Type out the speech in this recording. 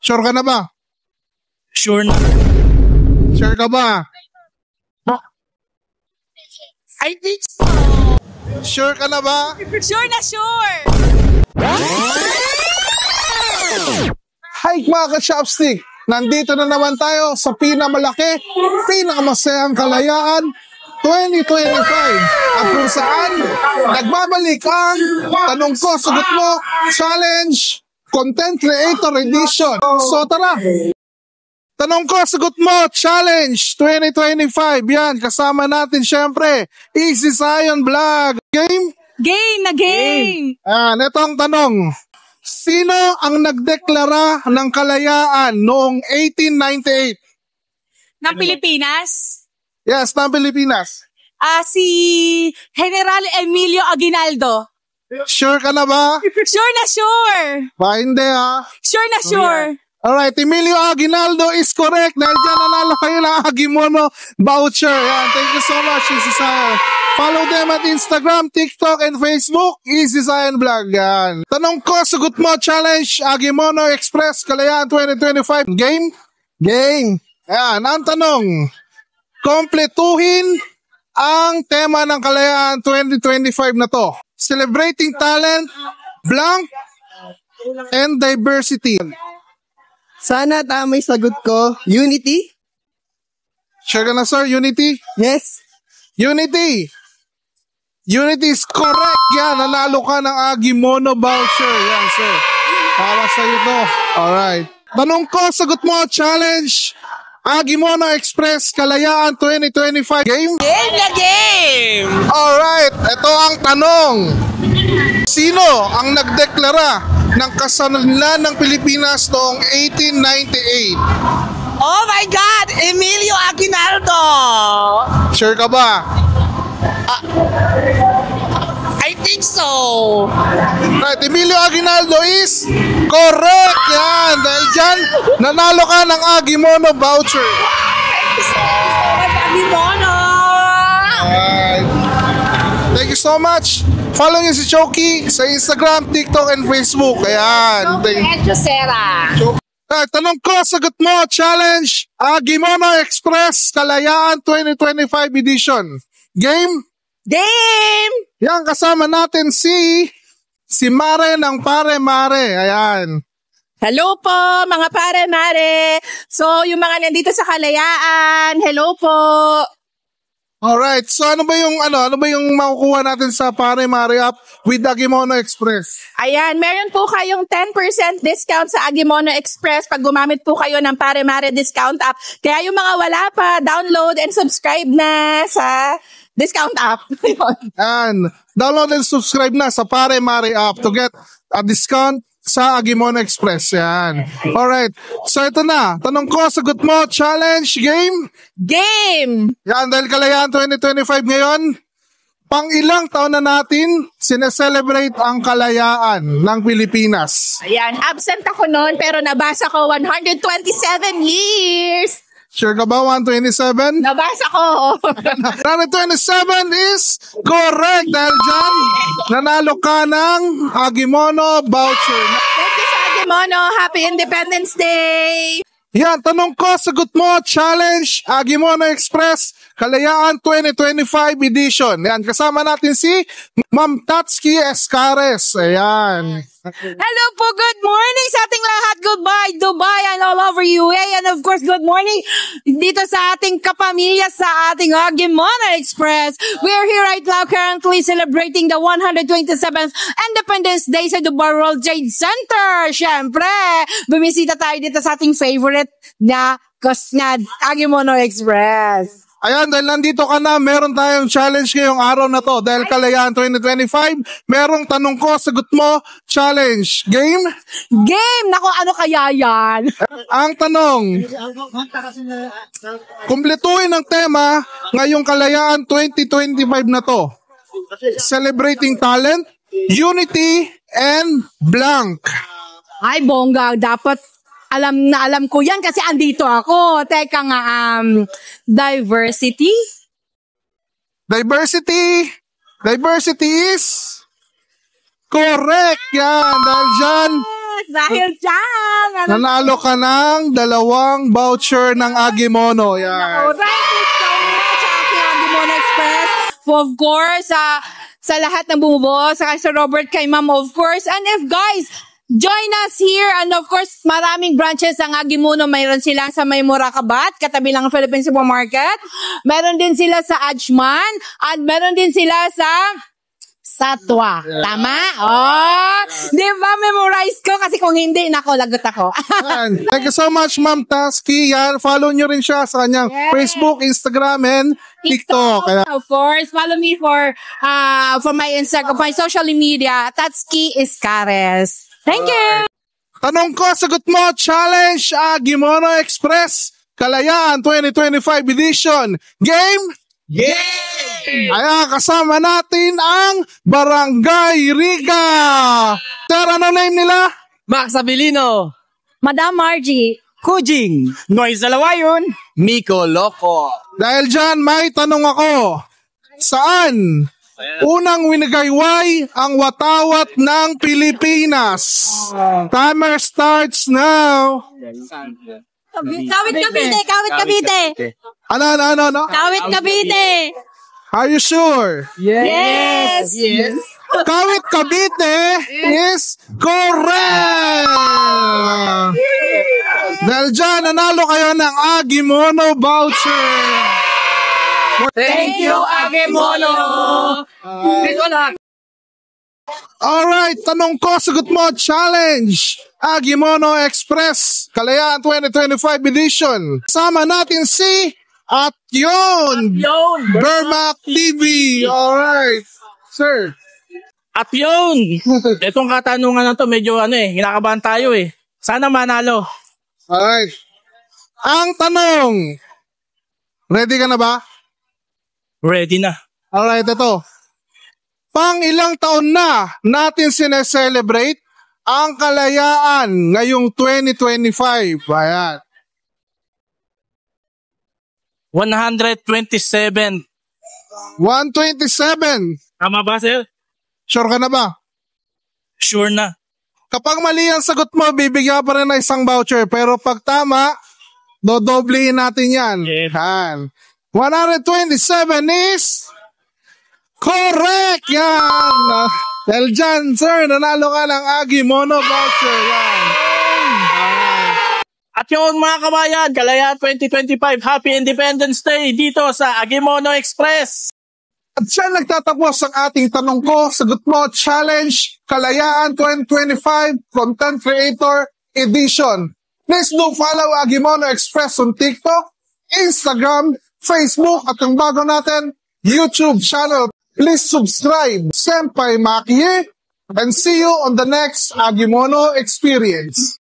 Sure ka na ba? Sure na. Sure ka ba? I think so. Sure ka na ba? Sure na sure! Hi mga ka-Chopstick! Nandito na naman tayo sa pinakamalaki, pinakamasayang kalayaan 2025 at kung saan nagbabalik ang Tanong Ko, Sagot Mo Challenge Content Creator Edition. So tara! Tanong Ko, Sagot Mo Challenge 2025. Yan, kasama natin syempre Easy Zion Vlog. Game? Game na game! Ito ang tanong. Sino ang nagdeklara ng kalayaan noong 1898? Ng Pilipinas? Yes, ng Pilipinas. Si General Emilio Aguinaldo. Sure ka na ba? Sure na sure! Ba, hindi ha? Sure na sure! Alright, Emilio Aguinaldo is correct. Dahil dyan, nanalo kayo ng Agimono voucher. Yan, thank you so much, Easy Zion. Follow them at Instagram, TikTok, and Facebook, Easy Zion Vlog. Yan. Tanong Ko, Sagot Mo Challenge, Agimono Express, Kalayaan 2025. Game? Game. Yan, ang tanong. Kompletuhin ang tema ng Kalayaan 2025 na to. Celebrating talent, blank, and diversity. Sana tama yung sagot ko. Unity? Sure ka na, sir? Unity? Yes. Unity! Unity is correct. Yan, nanalo ka ng Agimono voucher. Yan, sir. Para sa'yo to. Alright. Tanong Ko, Sagot Mo Challenge, Agimono Express, Kalayaan 2025. Game? Game na game! Alright, ito ang tanong. Sino ang nagdeklara ng kasanlanlan ng Pilipinas noong 1898? Oh my God! Emilio Aguinaldo! Sure ka ba? I think so! Right, Emilio Aguinaldo is correct! Yan, dahil dyan, nanalo ka ng Agimono voucher. Agimono! Alright. Thank you so much. Follow niyo si Choki sa Instagram, TikTok, and Facebook. Ayan. Josera. Alright, Tanong Ko, Sagot Mo Challenge, Agimono Express, Kalayaan 2025 edition. Game? Game! Yan, kasama natin si Mare ng Pare Mare. Ayan. Hello po, mga pare-mare. So, yung mga nandito sa Kalayaan, hello po. Alright, so ano ba yung makukuha natin sa Pare Mare app with Agimono Express? Ayan, meron po kayong 10% discount sa Agimono Express pag gumamit po kayo ng Pare-mare discount app. Kaya yung mga wala pa, download and subscribe na sa discount app. And download and subscribe na sa Pare Mare app to get a discount sa Agimono Express. Yan. Alright. So ito na. Tanong Ko, Sagot Mo Challenge Game. Game! Yan. Dahil Kalayaan 2025 ngayon, pang ilang taon na natin sineselebrate ang kalayaan ng Pilipinas. Ayan, absent ako noon pero nabasa ko 127 years. Sure ka ba, 127? Nabasa ko. 127 is correct. Dahil dyan, nanalo ka ng Agimono voucher. Thank you sa Agimono. Happy Independence Day! Yan, Tanong Ko, Sagot Mo Challenge, Agimono Express, Kalayaan 2025 edition. Yan, kasama natin si Ma'am Tatsuki Escares. Ayan. Hello po, good morning sa ating lahat. Goodbye, Dubai and all over UAE. And of course, good morning dito sa ating kapamilya sa ating Agimono Express. We are here right now currently celebrating the 127th Independence Day sa Dubai World Trade Center. Siyempre, bumisita tayo dito sa ating favorite na Kusnad Agimono Express. Ayan, dahil nandito ka na, meron tayong challenge ngayong araw na to. Dahil Kalayaan 2025, merong Tanong Ko, Sagot Mo Challenge. Game? Game! Naku, ano kaya yan? Ang tanong, kumpletuhin ang tema ngayong Kalayaan 2025 na to. Celebrating talent, unity, and blank. Ay, bongga, dapat alam ko yan kasi andito ako. Teka nga, diversity? Diversity is correct. Yan, dahil dyan, Yes, dahil dyan. Nanalo ka ng 2 voucher ng Agimono. Yan. Oh, thank you so much, aking Agimono Express. Of course, sa lahat ng bumubuo, sa Sir Robert, kay Ma'am, of course. And if guys, join us here. And of course, maraming branches ang Agimono. Mayroon sila sa May Murakabat, katabi lang ng Philippine Supermarket. Meron din sila sa Ajman. At meron din sila sa Satwa. Tama? Oh, di ba memorize ko? Kasi kung hindi, nako, lagot ako. Yan. Thank you so much, Ma'am Tasky. Yan, follow nyo rin siya sa kanyang Facebook, Instagram, and TikTok. Kaya, Of course, follow me for my Instagram, my social media. Tatsuki Iscares. Thank you. tanong ko, sagot mo, challenge Agimono Express Kalayaan 2025 edition. Game? Yay! Ayan, kasama natin ang Barangay Riga. Sir, ano name nila? Max Abilino. Madam Margie. Kujing. Noise Dalawayon. Miko Loco. Dahil dyan, may tanong ako. Saan unang winigayway ang watawat ng Pilipinas? Timer starts now. Kawit Cavite, Kawit Cavite. Ano? Kawit Cavite. Are you sure? Yes. Yes. Kawit Cavite is correct! Dahil dyan, nanalo kayo ng Agimono voucher. Thank you, Agimono. Dito lang. Alright, tanong ko, sagot mo, challenge Agimono Express Kalayaan 2025 edition. Sama natin si At Yun Bermac TV. Alright, sir. At yun. Itong katanungan na to, medyo kinakabahan tayo eh. Sana manalo. Alright. Ang tanong, ready ka na ba? Ready na. Alright, ito. Pang ilang taon na natin sineselebrate ang kalayaan ngayong 2025. Ayan. 127. 127. Tama ba, sir? Sure ka na ba? Sure na. Kapag mali ang sagot mo, bibigyan pa rin ng isang voucher. Pero pag tama, dodoblehin natin yan. Yes. Yan. 127 is correct! Yan! Dahil dyan, sir, nanalo ka ng Agimono voucher. Yan. At yun mga kabayan, Kalayaan 2025, Happy Independence Day dito sa Agimono Express. At siya nagtatapos ang ating tanong ko, sagot mo, challenge Kalayaan 2025 Content Creator Edition. Please do follow Agimono Express on TikTok, Instagram, Facebook, at ang bago natin, YouTube channel. Please subscribe. Senpai Maki here, and see you on the next Agimono experience.